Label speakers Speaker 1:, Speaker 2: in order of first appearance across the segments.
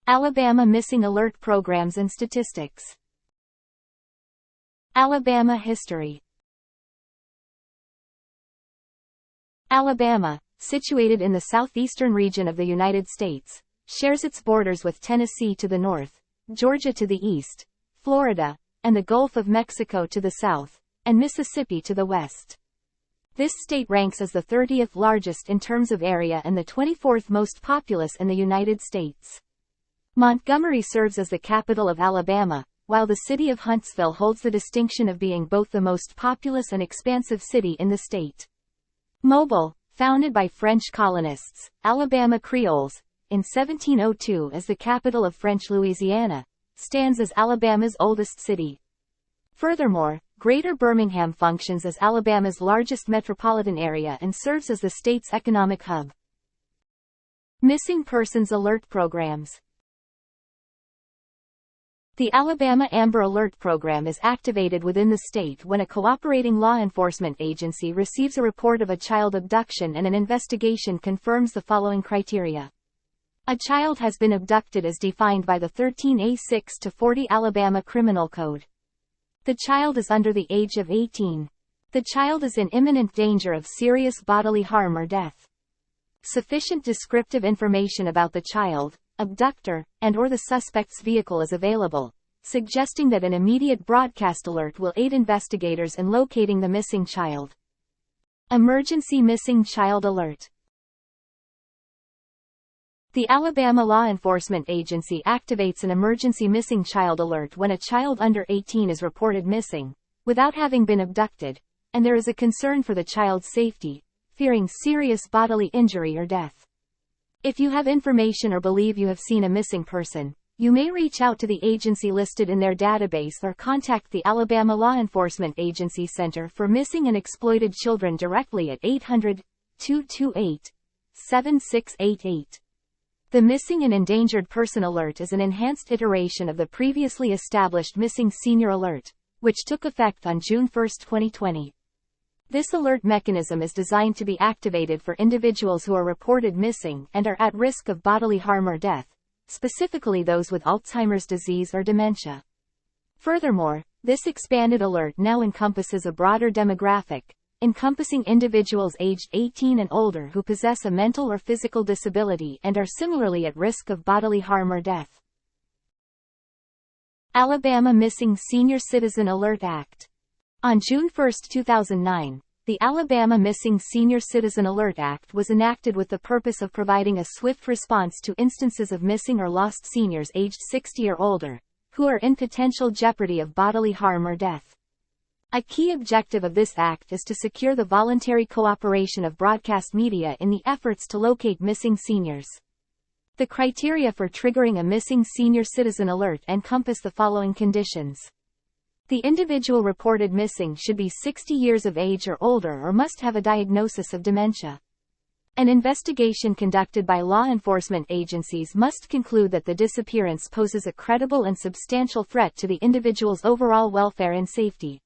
Speaker 1: Alabama Missing Alert Programs and Statistics. Alabama History. Alabama, situated in the southeastern region of the United States, shares its borders with Tennessee to the north, Georgia to the east, Florida, and the Gulf of Mexico to the south, and Mississippi to the west. This state ranks as the 30th largest in terms of area and the 24th most populous in the United States. Montgomery serves as the capital of Alabama, while the city of Huntsville holds the distinction of being both the most populous and expansive city in the state. Mobile, founded by French colonists, Alabama Creoles, in 1702 as the capital of French Louisiana, stands as Alabama's oldest city. Furthermore, Greater Birmingham functions as Alabama's largest metropolitan area and serves as the state's economic hub. Missing Persons Alert Programs. The Alabama Amber Alert Program is activated within the state when a cooperating law enforcement agency receives a report of a child abduction and an investigation confirms the following criteria. A child has been abducted as defined by the 13A6-40 Alabama Criminal Code. The child is under the age of 18. The child is in imminent danger of serious bodily harm or death. Sufficient descriptive information about the child, abductor, and/or the suspect's vehicle is available, suggesting that an immediate broadcast alert will aid investigators in locating the missing child. Emergency Missing Child Alert. The Alabama Law Enforcement Agency activates an emergency missing child alert when a child under 18 is reported missing, without having been abducted, and there is a concern for the child's safety, fearing serious bodily injury or death. If you have information or believe you have seen a missing person, you may reach out to the agency listed in their database or contact the Alabama Law Enforcement Agency Center for Missing and Exploited Children directly at 800-228-7688. The Missing and Endangered Person Alert is an enhanced iteration of the previously established Missing Senior Alert, which took effect on June 1, 2020. This alert mechanism is designed to be activated for individuals who are reported missing and are at risk of bodily harm or death, specifically those with Alzheimer's disease or dementia. Furthermore, this expanded alert now encompasses a broader demographic, encompassing individuals aged 18 and older who possess a mental or physical disability and are similarly at risk of bodily harm or death. Alabama Missing Senior Citizen Alert Act. On June 1, 2009, the Alabama Missing Senior Citizen Alert Act was enacted with the purpose of providing a swift response to instances of missing or lost seniors aged 60 or older, who are in potential jeopardy of bodily harm or death. A key objective of this act is to secure the voluntary cooperation of broadcast media in the efforts to locate missing seniors. The criteria for triggering a missing senior citizen alert encompass the following conditions. The individual reported missing should be 60 years of age or older or must have a diagnosis of dementia. An investigation conducted by law enforcement agencies must conclude that the disappearance poses a credible and substantial threat to the individual's overall welfare and safety.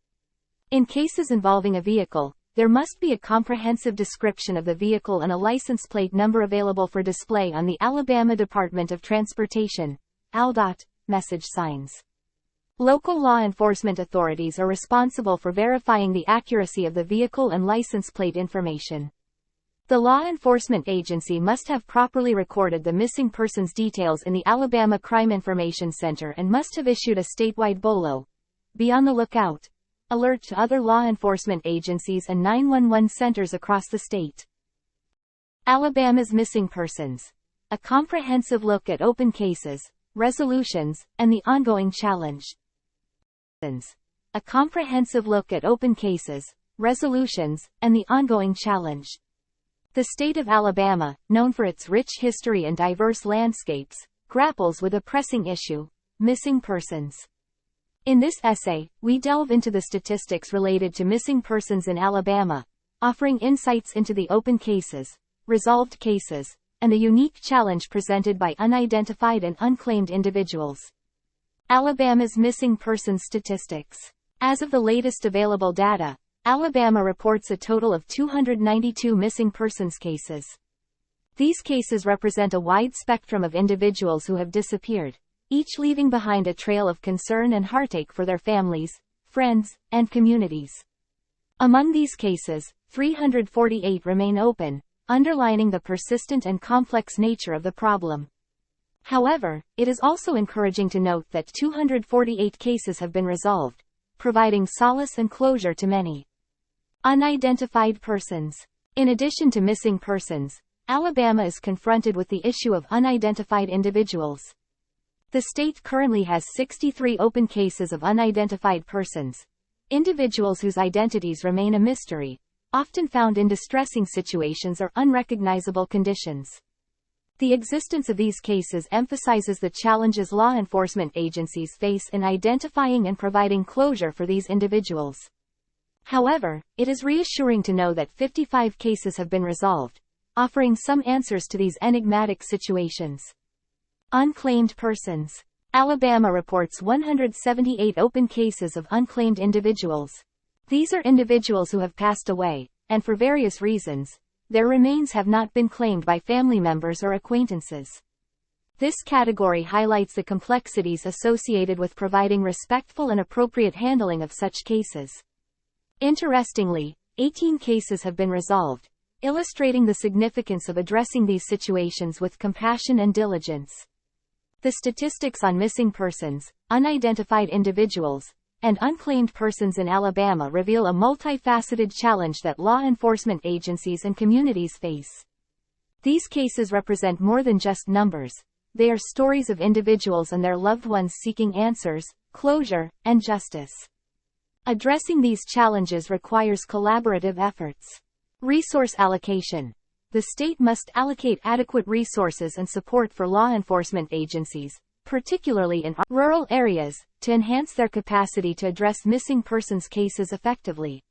Speaker 1: In cases involving a vehicle, there must be a comprehensive description of the vehicle and a license plate number available for display on the Alabama Department of Transportation (ALDOT) message signs. Local law enforcement authorities are responsible for verifying the accuracy of the vehicle and license plate information. The law enforcement agency must have properly recorded the missing person's details in the Alabama Crime Information Center and must have issued a statewide BOLO, Be on the Lookout, alert to other law enforcement agencies and 911 centers across the state. Alabama's Missing Persons. A comprehensive look at open cases, resolutions, and the ongoing challenge. A comprehensive look at open cases, resolutions, and the ongoing challenge. The state of Alabama, known for its rich history and diverse landscapes, grapples with a pressing issue: missing persons. In this essay, we delve into the statistics related to missing persons in Alabama, offering insights into the open cases, resolved cases, and the unique challenge presented by unidentified and unclaimed individuals. Alabama's missing persons statistics. As of the latest available data, Alabama reports a total of 292 missing persons cases. These cases represent a wide spectrum of individuals who have disappeared, each leaving behind a trail of concern and heartache for their families, friends, and communities. Among these cases, 348 remain open, underlining the persistent and complex nature of the problem. However, it is also encouraging to note that 248 cases have been resolved, providing solace and closure to many. Unidentified persons. In addition to missing persons, Alabama is confronted with the issue of unidentified individuals. The state currently has 63 open cases of unidentified persons, individuals whose identities remain a mystery, often found in distressing situations or unrecognizable conditions. The existence of these cases emphasizes the challenges law enforcement agencies face in identifying and providing closure for these individuals. However, it is reassuring to know that 55 cases have been resolved, offering some answers to these enigmatic situations. Unclaimed persons. Alabama reports 178 open cases of unclaimed individuals. These are individuals who have passed away, and for various reasons, their remains have not been claimed by family members or acquaintances. This category highlights the complexities associated with providing respectful and appropriate handling of such cases. Interestingly, 18 cases have been resolved, illustrating the significance of addressing these situations with compassion and diligence. The statistics on missing persons, unidentified individuals, and unclaimed persons in Alabama reveal a multifaceted challenge that law enforcement agencies and communities face. These cases represent more than just numbers. They are stories of individuals and their loved ones seeking answers, closure, and justice. Addressing these challenges requires collaborative efforts. Resource allocation. The state must allocate adequate resources and support for law enforcement agencies, particularly in rural areas, to enhance their capacity to address missing persons cases effectively.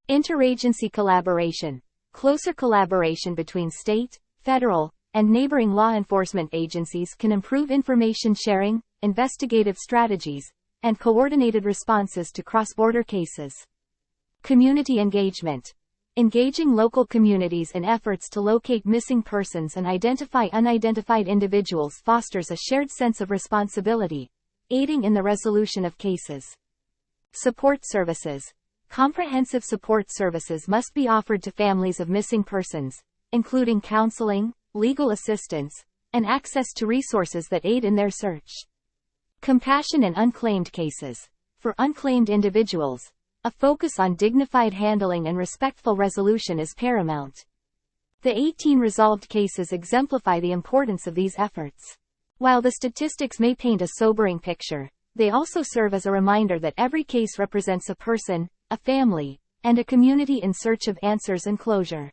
Speaker 1: Interagency collaboration. Closer collaboration between state, federal, and neighboring law enforcement agencies can improve information sharing, investigative strategies, and coordinated responses to cross-border cases. Community engagement. Engaging local communities in efforts to locate missing persons and identify unidentified individuals fosters a shared sense of responsibility, aiding in the resolution of cases. Support services. Comprehensive support services must be offered to families of missing persons, including counseling, legal assistance, and access to resources that aid in their search. Compassion and unclaimed cases. For unclaimed individuals, a focus on dignified handling and respectful resolution is paramount. The 18 resolved cases exemplify the importance of these efforts. While the statistics may paint a sobering picture, they also serve as a reminder that every case represents a person, a family, and a community in search of answers and closure.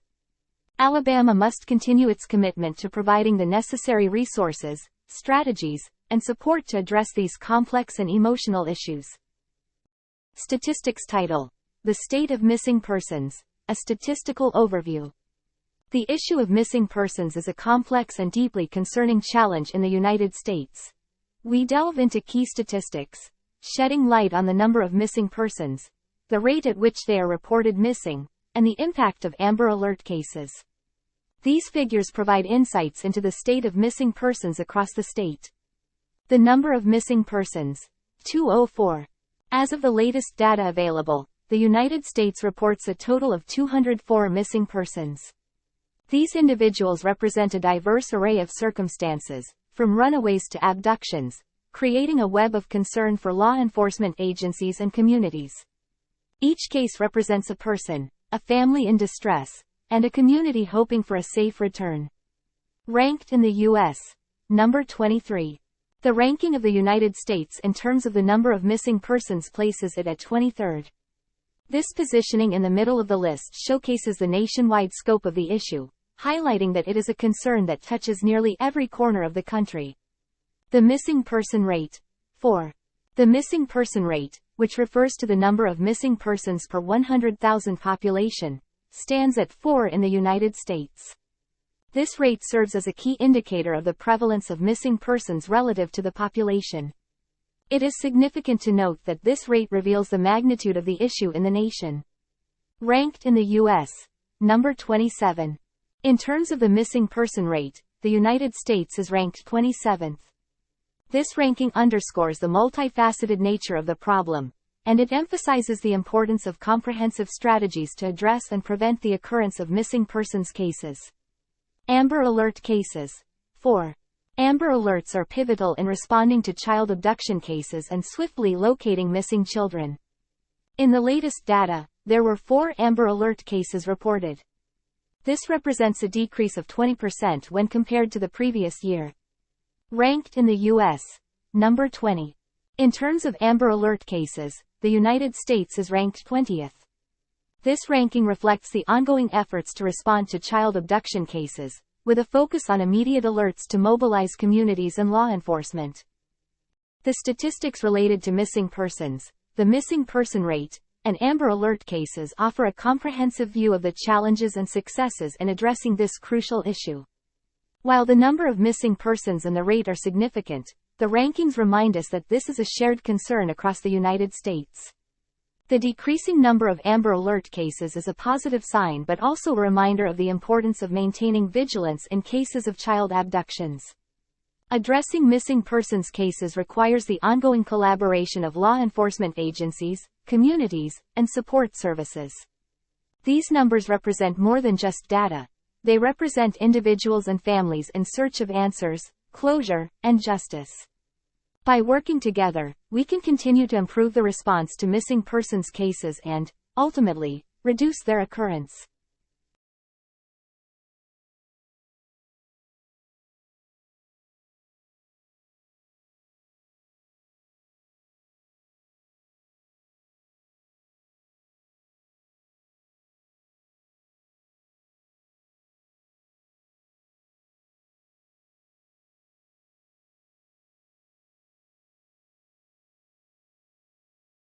Speaker 1: Alabama must continue its commitment to providing the necessary resources, strategies, and support to address these complex and emotional issues. Statistics title: The State of Missing Persons, a Statistical Overview. The issue of missing persons is a complex and deeply concerning challenge in the United States. We delve into key statistics, shedding light on the number of missing persons, the rate at which they are reported missing, and the impact of Amber Alert cases. These figures provide insights into the state of missing persons across the state. The number of missing persons, 204. As of the latest data available, the United States reports a total of 204 missing persons. These individuals represent a diverse array of circumstances, from runaways to abductions, creating a web of concern for law enforcement agencies and communities. Each case represents a person, a family in distress, and a community hoping for a safe return. Ranked in the U.S. Number 23. The ranking of the United States in terms of the number of missing persons places it at 23rd. This positioning in the middle of the list showcases the nationwide scope of the issue, highlighting that it is a concern that touches nearly every corner of the country. The missing person rate. 4. The missing person rate, which refers to the number of missing persons per 100,000 population, stands at 4 in the United States. This rate serves as a key indicator of the prevalence of missing persons relative to the population. It is significant to note that this rate reveals the magnitude of the issue in the nation. Ranked in the U.S. Number 27. In terms of the missing person rate, the United States is ranked 27th. This ranking underscores the multifaceted nature of the problem, and it emphasizes the importance of comprehensive strategies to address and prevent the occurrence of missing persons cases. Amber Alert cases. 4. Amber Alerts are pivotal in responding to child abduction cases and swiftly locating missing children. In the latest data, there were 4 Amber Alert cases reported. This represents a decrease of 20% when compared to the previous year. Ranked in the U.S. Number 20. In terms of Amber Alert cases, the United States is ranked 20th. This ranking reflects the ongoing efforts to respond to child abduction cases, with a focus on immediate alerts to mobilize communities and law enforcement. The statistics related to missing persons, the missing person rate, and Amber Alert cases offer a comprehensive view of the challenges and successes in addressing this crucial issue. While the number of missing persons and the rate are significant, the rankings remind us that this is a shared concern across the United States. The decreasing number of Amber Alert cases is a positive sign but also a reminder of the importance of maintaining vigilance in cases of child abductions. Addressing missing persons cases requires the ongoing collaboration of law enforcement agencies, communities, and support services. These numbers represent more than just data. They represent individuals and families in search of answers, closure, and justice. By working together, we can continue to improve the response to missing persons cases and, ultimately, reduce their occurrence.